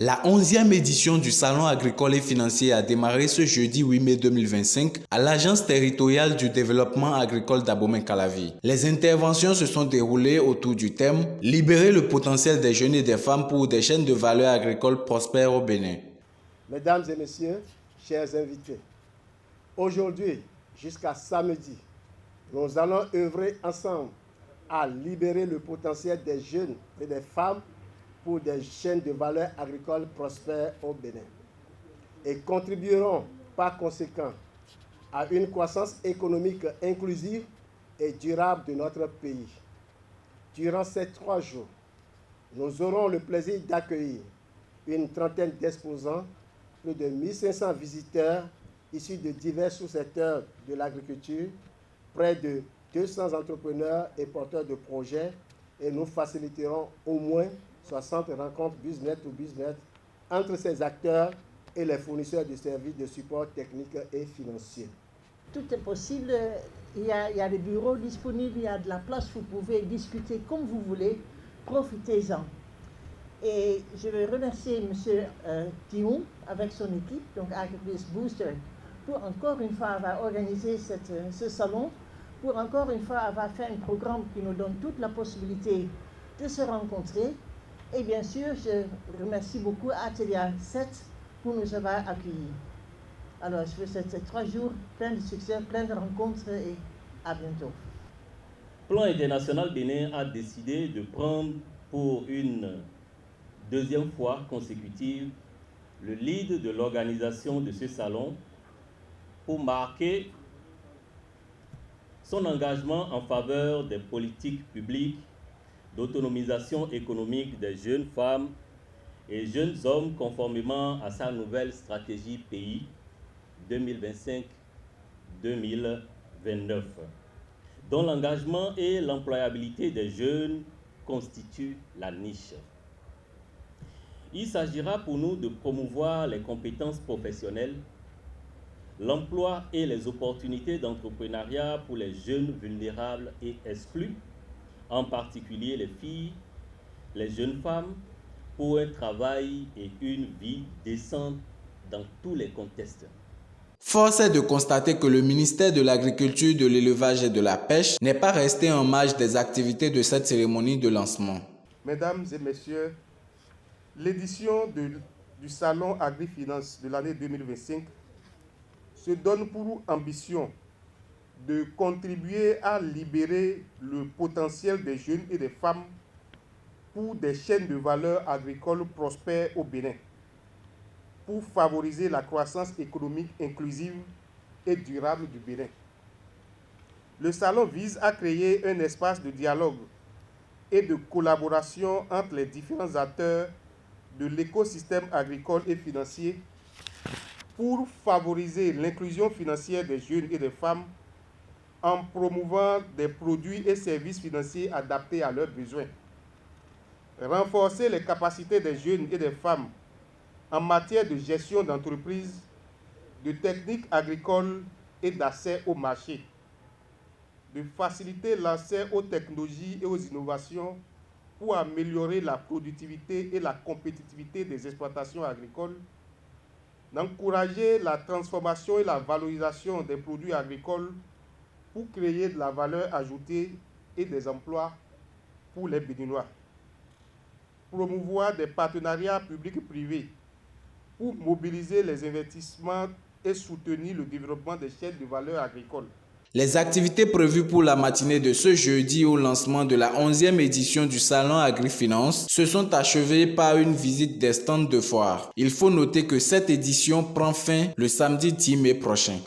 La 11e édition du Salon agricole et financier a démarré ce jeudi 8 mai 2025 à l'Agence territoriale du développement agricole d'Abomey-Calavi. Les interventions se sont déroulées autour du thème « Libérer le potentiel des jeunes et des femmes pour des chaînes de valeur agricole prospères au Bénin ». Mesdames et messieurs, chers invités, aujourd'hui jusqu'à samedi, nous allons œuvrer ensemble à libérer le potentiel des jeunes et des femmes pour des chaînes de valeur agricole prospères au Bénin et contribueront par conséquent à une croissance économique inclusive et durable de notre pays. Durant ces 3 jours, nous aurons le plaisir d'accueillir une trentaine d'exposants, plus de 1500 visiteurs issus de divers sous-secteurs de l'agriculture, près de 200 entrepreneurs et porteurs de projets, et nous faciliterons au moins 60 rencontres business to business entre ces acteurs et les fournisseurs de services de support technique et financier. Tout est possible, il y a des bureaux disponibles, il y a de la place, vous pouvez discuter comme vous voulez, profitez-en. Et je veux remercier M. Thion avec son équipe, donc Agribusiness Booster, pour encore une fois avoir organisé ce salon, pour encore une fois avoir fait un programme qui nous donne toute la possibilité de se rencontrer. Et bien sûr, je remercie beaucoup Atelier 7 pour nous avoir accueillis. Alors, je vous souhaite 3 jours plein de succès, plein de rencontres et à bientôt. Plan International Bénin a décidé de prendre pour une deuxième fois consécutive le lead de l'organisation de ce salon pour marquer son engagement en faveur des politiques publiques d'autonomisation économique des jeunes femmes et jeunes hommes conformément à sa nouvelle stratégie pays 2025-2029, dont l'engagement et l'employabilité des jeunes constituent la niche. Il s'agira pour nous de promouvoir les compétences professionnelles, l'emploi et les opportunités d'entrepreneuriat pour les jeunes vulnérables et exclus, en particulier les filles, les jeunes femmes, pour un travail et une vie décente dans tous les contextes. Force est de constater que le ministère de l'Agriculture, de l'Élevage et de la Pêche n'est pas resté en marge des activités de cette cérémonie de lancement. Mesdames et messieurs, l'édition du Salon Agri-Finance de l'année 2025 se donne pour ambition de contribuer à libérer le potentiel des jeunes et des femmes pour des chaînes de valeur agricole prospères au Bénin, pour favoriser la croissance économique inclusive et durable du Bénin. Le salon vise à créer un espace de dialogue et de collaboration entre les différents acteurs de l'écosystème agricole et financier pour favoriser l'inclusion financière des jeunes et des femmes en promouvant des produits et services financiers adaptés à leurs besoins. Renforcer les capacités des jeunes et des femmes en matière de gestion d'entreprise, de techniques agricoles et d'accès au marché. De faciliter l'accès aux technologies et aux innovations pour améliorer la productivité et la compétitivité des exploitations agricoles. D'encourager la transformation et la valorisation des produits agricoles pour créer de la valeur ajoutée et des emplois pour les Béninois. Promouvoir des partenariats publics-privés pour mobiliser les investissements et soutenir le développement des chaînes de valeur agricoles. Les activités prévues pour la matinée de ce jeudi au lancement de la 11e édition du Salon Agri-Finance se sont achevées par une visite des stands de foire. Il faut noter que cette édition prend fin le samedi 10 mai prochain.